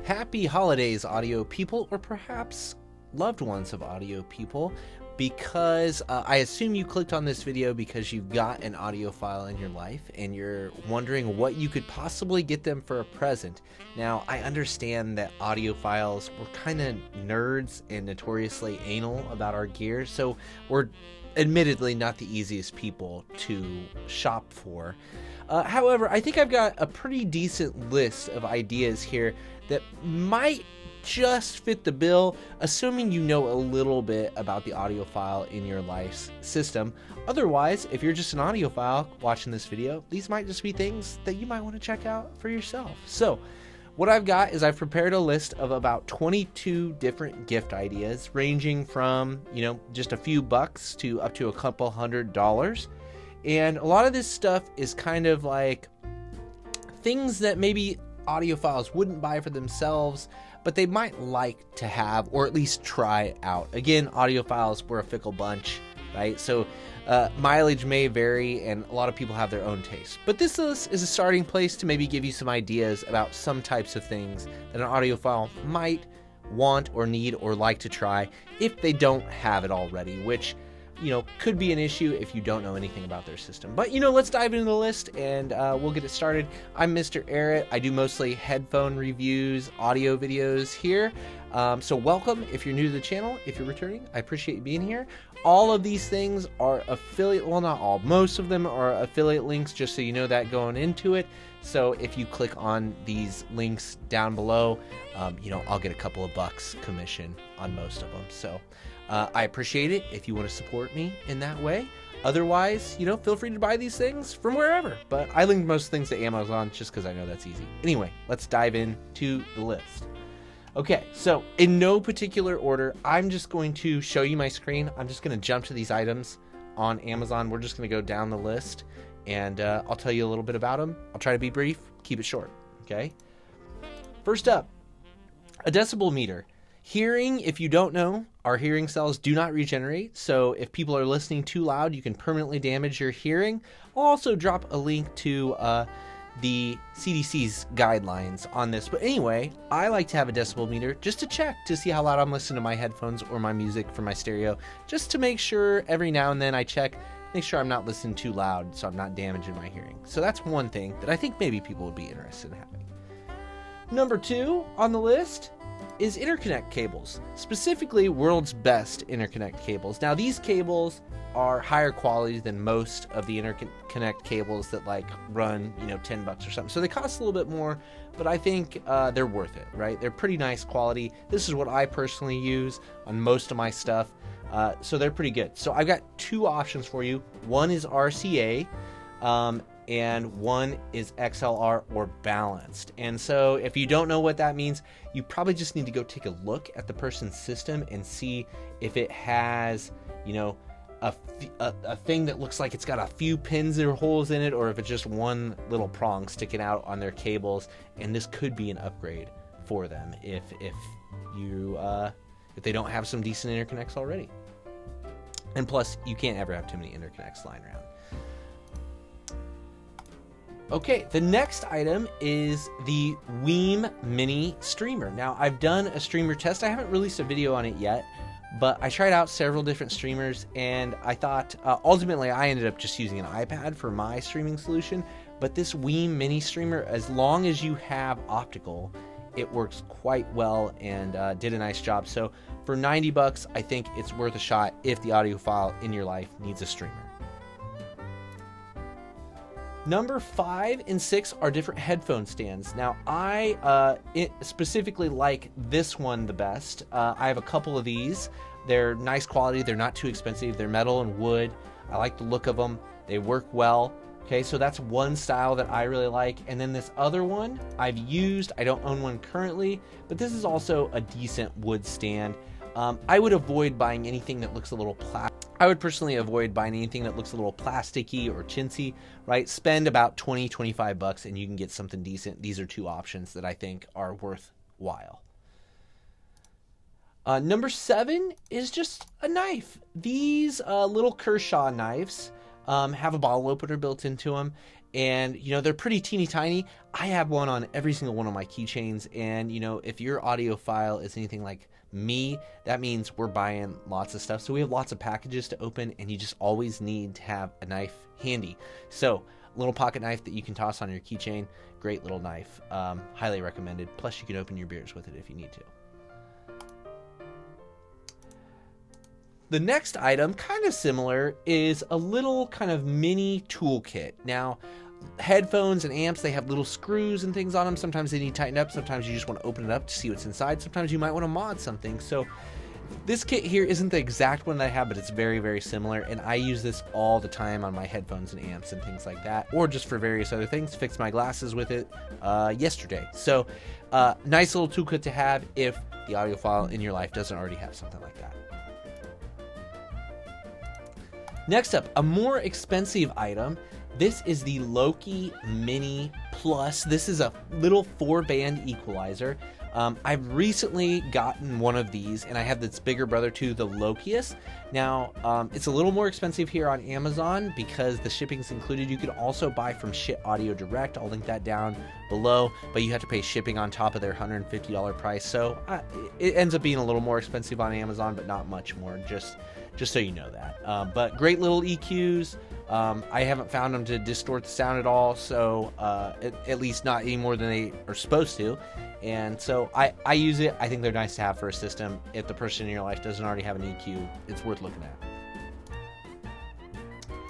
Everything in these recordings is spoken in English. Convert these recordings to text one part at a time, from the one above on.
Happy holidays, audio people, or perhaps loved ones of audio people, because I assume you clicked on this video because you've got an audiophile in your life and you're wondering what you could possibly get them for a present. Now, I understand that audiophiles, we're kind of nerds and notoriously anal about our gear, so we're admittedly not the easiest people to shop for. However, I think I've got a pretty decent list of ideas here that might just fit the bill, assuming you know a little bit about the audiophile in your life's system. Otherwise, if you're just an audiophile watching this video, these might just be things that you might want to check out for yourself. So what I've got is I've prepared a list of about 22 different gift ideas, ranging from, just a few bucks to up to a couple $100. And a lot of this stuff is kind of like things that maybe audiophiles wouldn't buy for themselves, but they might like to have or at least try out. Again, audiophiles, we're a fickle bunch, right? So mileage may vary and a lot of people have their own taste. But this list is a starting place to maybe give you some ideas about some types of things that an audiophile might want or need or like to try if they don't have it already, which could be an issue if you don't know anything about their system. But, let's dive into the list and we'll get it started. I'm MrAyrit. I do mostly headphone reviews, audio videos here. So welcome if you're new to the channel. If you're returning, I appreciate you being here. All of these things are affiliate, well, not all, most of them are affiliate links, just so you know that going into it. So if you click on these links down below, I'll get a couple of bucks commission on most of them. So I appreciate it if you want to support me in that way. Otherwise, feel free to buy these things from wherever. But I link most things to Amazon just because I know that's easy. Anyway, let's dive into the list. Okay, so in no particular order, I'm just going to show you my screen. I'm just going to jump to these items on Amazon. We're just going to go down the list and I'll tell you a little bit about them. I'll try to be brief, keep it short, okay? First up, a decibel meter. Hearing, if you don't know, our hearing cells do not regenerate, so if people are listening too loud, you can permanently damage your hearing. I'll also drop a link to the CDC's guidelines on this. But anyway, I like to have a decibel meter just to check to see how loud I'm listening to my headphones or my music from my stereo, just to make sure every now and then I check, make sure I'm not listening too loud so I'm not damaging my hearing. So that's one thing that I think maybe people would be interested in having. Number 2 on the list is interconnect cables, specifically world's best interconnect cables. Now these cables are higher quality than most of the interconnect cables that run, $10 or something. So they cost a little bit more, but I think they're worth it, right? They're pretty nice quality. This is what I personally use on most of my stuff. So they're pretty good. So I've got 2 options for you. One is RCA, and one is XLR or balanced. And so if you don't know what that means, you probably just need to go take a look at the person's system and see if it has, a thing that looks like it's got a few pins or holes in it, or if it's just one little prong sticking out on their cables. And this could be an upgrade for them if they don't have some decent interconnects already. And plus, you can't ever have too many interconnects lying around. Okay, the next item is the Weem Mini Streamer. Now, I've done a streamer test. I haven't released a video on it yet, but I tried out several different streamers, and I thought, ultimately, I ended up just using an iPad for my streaming solution. But this Weem Mini Streamer, as long as you have optical, it works quite well and did a nice job. So for 90 bucks, I think it's worth a shot if the audiophile in your life needs a streamer. Number 5 and 6 are different headphone stands. Now, I specifically like this one the best. I have a couple of these. They're nice quality. They're not too expensive. They're metal and wood. I like the look of them. They work well. Okay, so that's one style that I really like. And then this other one I've used. I don't own one currently, but this is also a decent wood stand. I would avoid buying anything that looks a little plastic. I would personally avoid buying anything that looks a little plasticky or chintzy, right? Spend about 20, 25 bucks and you can get something decent. These are 2 options that I think are worthwhile. Number 7 is just a knife. These little Kershaw knives have a bottle opener built into them. And, you know, they're pretty teeny tiny. I have one on every single one of my keychains. And, you know, if your audiophile is anything like me, that means we're buying lots of stuff. So we have lots of packages to open, and you just always need to have a knife handy. So little pocket knife that you can toss on your keychain. Great little knife. Highly recommended. Plus you can open your beers with it if you need to. The next item, kind of similar, is a little kind of mini toolkit. Now, headphones and amps, they have little screws and things on them. Sometimes they need tightened up. Sometimes you just want to open it up to see what's inside. Sometimes you might want to mod something. So this kit here isn't the exact one that I have, but it's very, very similar. And I use this all the time on my headphones and amps and things like that, or just for various other things. Fixed my glasses with it yesterday. So nice little toolkit to have if the audiophile in your life doesn't already have something like that. Next up, a more expensive item. This is the Loki Mini Plus. This is a little 4-band equalizer. I've recently gotten one of these, and I have this bigger brother to the Lokius. Now, it's a little more expensive here on Amazon because the shipping's included. You can also buy from Schiit Audio Direct. I'll link that down below, but you have to pay shipping on top of their $150 price. So it ends up being a little more expensive on Amazon, but not much more, just so you know that. But great little EQs. I haven't found them to distort the sound at all, so at least not any more than they are supposed to. And so I use it. I think they're nice to have for a system. If the person in your life doesn't already have an EQ, it's worth looking at.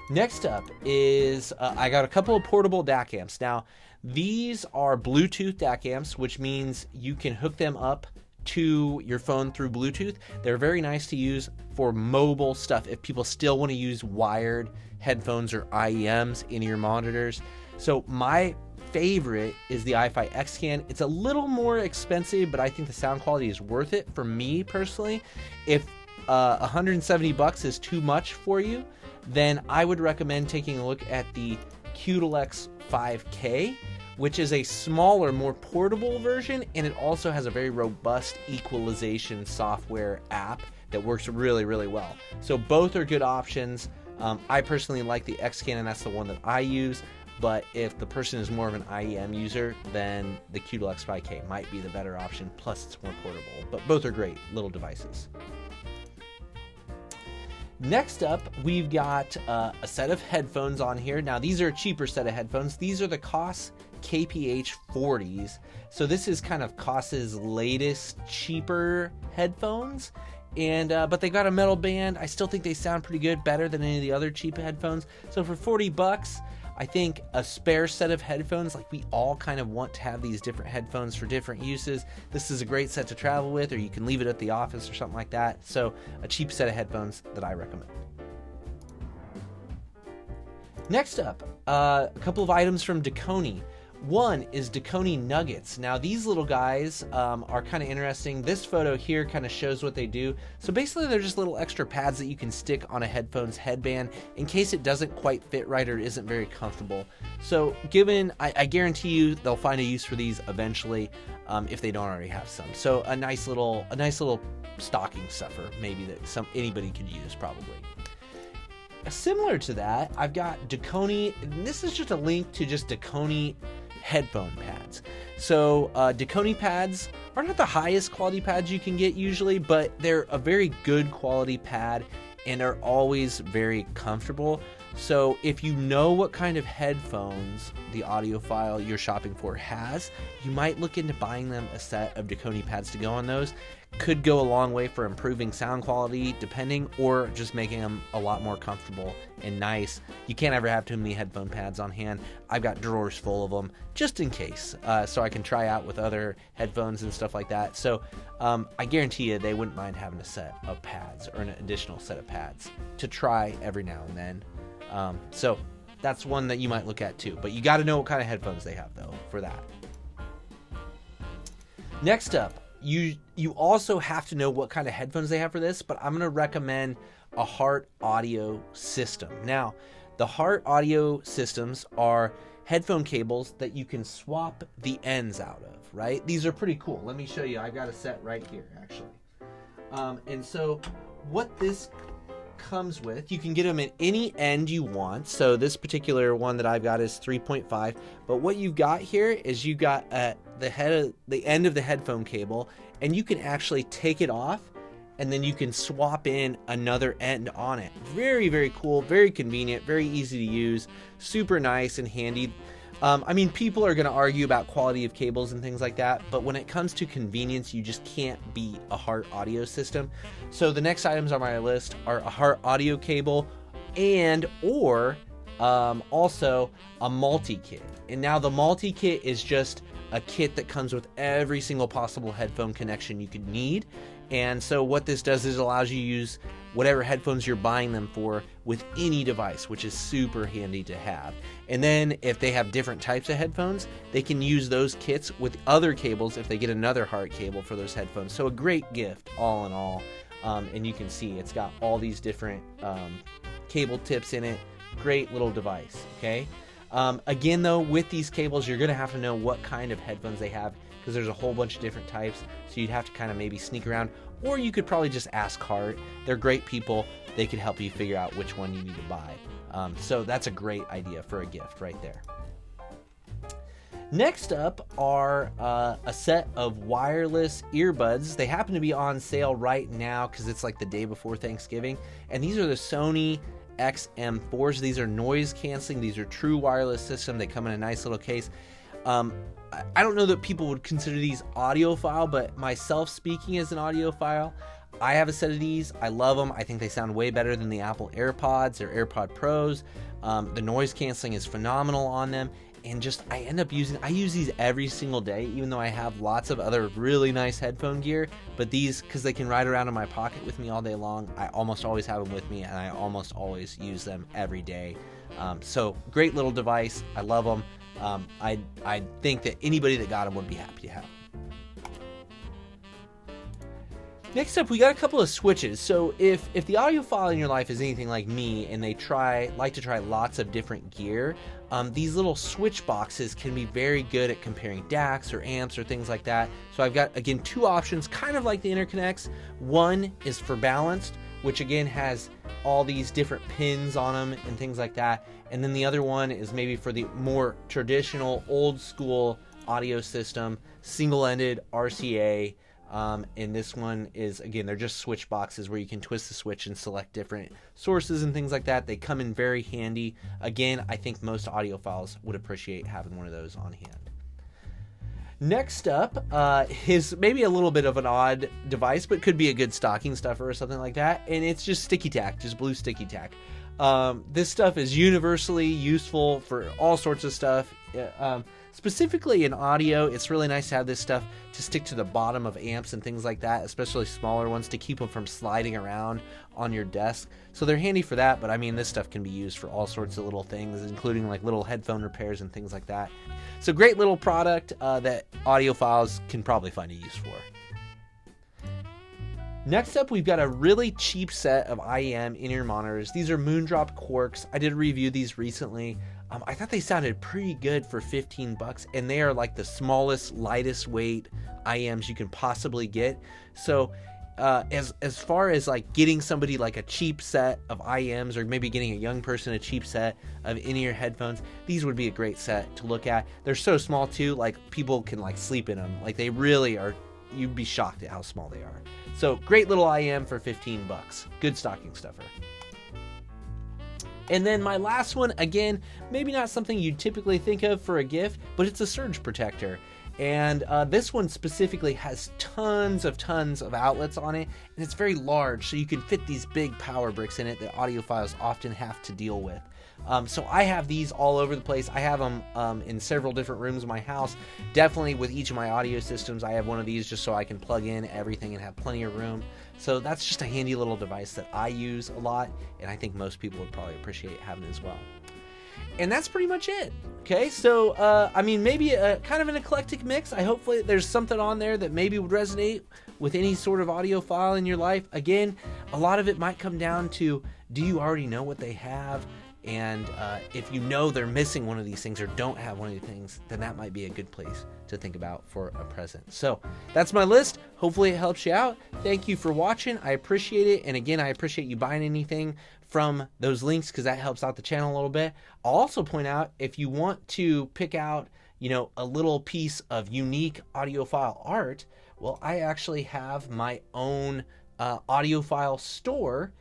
Next up is I got a couple of portable DAC amps. Now, these are Bluetooth DAC amps, which means you can hook them up to your phone through Bluetooth. They're very nice to use for mobile stuff if people still want to use wired headphones or IEMs in your monitors. So my favorite is the iFi X-Can. It's a little more expensive, but I think the sound quality is worth it for me personally. If $170 is too much for you, then I would recommend taking a look at the Qtlex 5K, which is a smaller, more portable version, and it also has a very robust equalization software app that works really, really well. So both are good options. I personally like the X-Can, and that's the one that I use. But if the person is more of an IEM user, then the Qtlex 5K might be the better option. Plus, it's more portable. But both are great little devices. Next up, we've got a set of headphones on here. Now, these are a cheaper set of headphones. These are the Koss KPH 40s. So this is kind of Koss's latest cheaper headphones. And but they got a metal band. I still think they sound pretty good, better than any of the other cheap headphones. So for $40, I think a spare set of headphones, like we all kind of want to have these different headphones for different uses. This is a great set to travel with, or you can leave it at the office or something like that. So a cheap set of headphones that I recommend. Next up, a couple of items from Dakoni. One is Dakoni Nuggets. Now these little guys are kind of interesting. This photo here kind of shows what they do. So basically they're just little extra pads that you can stick on a headphone's headband in case it doesn't quite fit right or isn't very comfortable. So I guarantee you they'll find a use for these eventually if they don't already have some. So a nice little stocking stuffer maybe that anybody could use probably. Similar to that, I've got Dakoni, and this is just a link to just Dakoni headphone pads. So Dakoni pads are not the highest quality pads you can get usually, but they're a very good quality pad and are always very comfortable. So if you know what kind of headphones the audiophile you're shopping for has, you might look into buying them a set of Dakoni pads to go on those. Could go a long way for improving sound quality depending, or just making them a lot more comfortable and nice. You can't ever have too many headphone pads on hand. I've got drawers full of them just in case, so I can try out with other headphones and stuff like that. So I guarantee you they wouldn't mind having a set of pads or an additional set of pads to try every now and then. So that's one that you might look at too, but you got to know what kind of headphones they have though for that. Next up, you also have to know what kind of headphones they have for this, but I'm going to recommend a Heart Audio system. Now, the Heart Audio systems are headphone cables that you can swap the ends out of, right? These are pretty cool. Let me show you. I've got a set right here, actually. And so what this comes with, you can get them at any end you want. So this particular one that I've got is 3.5, but what you've got here is you got the end of the headphone cable, and you can actually take it off, and then you can swap in another end on it. Very, very cool, very convenient, very easy to use, super nice and handy. I mean, people are going to argue about quality of cables and things like that, but when it comes to convenience, you just can't beat a Heart audio system. So the next items on my list are a Heart audio cable or also a multi-kit. And now the multi-kit is just a kit that comes with every single possible headphone connection you could need. And so what this does is it allows you to use whatever headphones you're buying them for with any device, which is super handy to have. And then if they have different types of headphones, they can use those kits with other cables if they get another Heart cable for those headphones. So a great gift all in all. And you can see it's got all these different cable tips in it. Great little device, okay? Again though, with these cables, you're gonna have to know what kind of headphones they have, because there's a whole bunch of different types, so you'd have to kind of maybe sneak around, or you could probably just ask Heart. They're great people. They could help you figure out which one you need to buy. So that's a great idea for a gift right there. Next up are a set of wireless earbuds. They happen to be on sale right now because it's like the day before Thanksgiving, and these are the Sony XM4s. These are noise canceling. These are true wireless system. They come in a nice little case. I don't know that people would consider these audiophile, but myself speaking as an audiophile, I have a set of these. I love them. I think they sound way better than the Apple AirPods or AirPod Pros. The noise canceling is phenomenal on them, and just I use these every single day, even though I have lots of other really nice headphone gear. But these, because they can ride around in my pocket with me all day long, I almost always have them with me, and I almost always use them every day. So great little device. I love them. I think that anybody that got them would be happy to have them. Next up, we got a couple of switches. So if the audiophile in your life is anything like me and they like to try lots of different gear, these little switch boxes can be very good at comparing DACs or amps or things like that. So I've got, again, two options, kind of like the interconnects. One is for balanced, which again has all these different pins on them and things like that. And then the other one is maybe for the more traditional, old school audio system, single-ended RCA. And this one is, again, they're just switch boxes where you can twist the switch and select different sources and things like that. They come in very handy. Again, I think most audiophiles would appreciate having one of those on hand. Next up is maybe a little bit of an odd device, but could be a good stocking stuffer or something like that. And it's just sticky tack, just blue sticky tack. This stuff is universally useful for all sorts of stuff. Specifically in audio, it's really nice to have this stuff to stick to the bottom of amps and things like that, especially smaller ones, to keep them from sliding around on your desk. So they're handy for that, but I mean, this stuff can be used for all sorts of little things, including like little headphone repairs and things like that. So great little product that audiophiles can probably find a use for. Next up, we've got a really cheap set of IEM in-ear monitors. These are Moondrop Quarks. I did review these recently. I thought they sounded pretty good for $15, and they are like the smallest, lightest weight IEMs you can possibly get. So as far as like getting somebody like a cheap set of IEMs, or maybe getting a young person a cheap set of in-ear headphones, these would be a great set to look at. They're so small too, like people can like sleep in them. Like they really are, you'd be shocked at how small they are. So great little IEM for $15. Good stocking stuffer. And then my last one, again, maybe not something you'd typically think of for a gift, but it's a surge protector. And this one specifically has tons of outlets on it, and it's very large, so you can fit these big power bricks in it that audiophiles often have to deal with. So I have these all over the place. I have them in several different rooms of my house. Definitely with each of my audio systems, I have one of these just so I can plug in everything and have plenty of room. So that's just a handy little device that I use a lot, and I think most people would probably appreciate having as well. And that's pretty much it. Okay, so I mean, maybe a kind of an eclectic mix. Hopefully there's something on there that maybe would resonate with any sort of audiophile in your life. Again, a lot of it might come down to, do you already know what they have? And if you know they're missing one of these things or don't have one of these things, then that might be a good place to think about for a present. So that's my list. Hopefully it helps you out. Thank you for watching. I appreciate it. And again, I appreciate you buying anything from those links because that helps out the channel a little bit. I'll also point out, if you want to pick out, you know, a little piece of unique audiophile art, well, I actually have my own audiophile store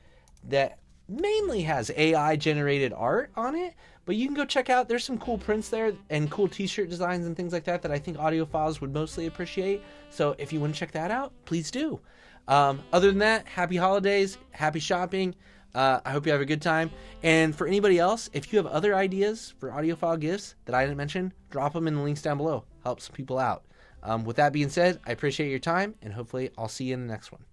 that mainly has AI generated art on it, but you can go check out, there's some cool prints there and cool t-shirt designs and things like that I think audiophiles would mostly appreciate. So if you want to check that out, please do. Other than that, happy holidays, happy shopping. I hope you have a good time. And for anybody else, if you have other ideas for audiophile gifts that I didn't mention, drop them in the links down below. Helps people out. With that being said, I appreciate your time, and hopefully I'll see you in the next one.